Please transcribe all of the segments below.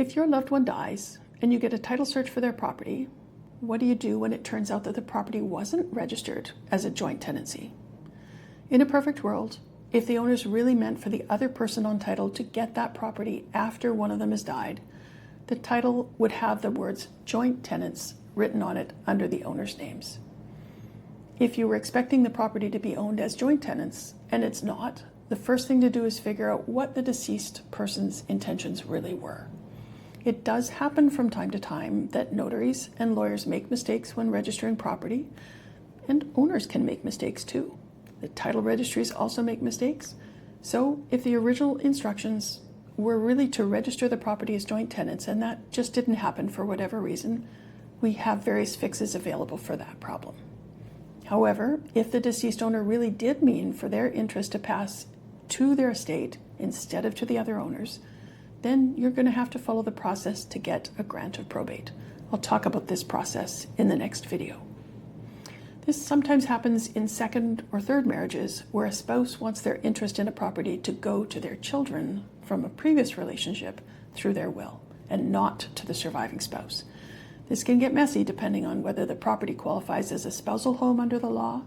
If your loved one dies and you get a title search for their property, what do you do when it turns out that the property wasn't registered as a joint tenancy? In a perfect world, if the owners really meant for the other person on title to get that property after one of them has died, the title would have the words joint tenants written on it under the owner's names. If you were expecting the property to be owned as joint tenants and it's not, the first thing to do is figure out what the deceased person's intentions really were. It does happen from time to time that notaries and lawyers make mistakes when registering property, and owners can make mistakes too. The title registries also make mistakes. So if the original instructions were really to register the property as joint tenants and that just didn't happen for whatever reason, we have various fixes available for that problem. However, if the deceased owner really did mean for their interest to pass to their estate instead of to the other owners, then you're going to have to follow the process to get a grant of probate. I'll talk about this process in the next video. This sometimes happens in second or third marriages where a spouse wants their interest in a property to go to their children from a previous relationship through their will and not to the surviving spouse. This can get messy depending on whether the property qualifies as a spousal home under the law,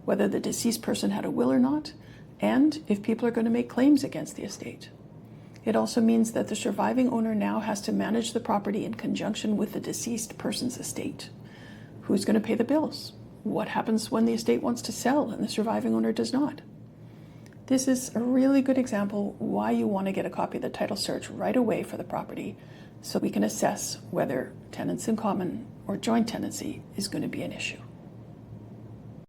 whether the deceased person had a will or not, and if people are going to make claims against the estate. It also means that the surviving owner now has to manage the property in conjunction with the deceased person's estate. Who's going to pay the bills? What happens when the estate wants to sell and the surviving owner does not? This is a really good example why you want to get a copy of the title search right away for the property so we can assess whether tenants in common or joint tenancy is going to be an issue.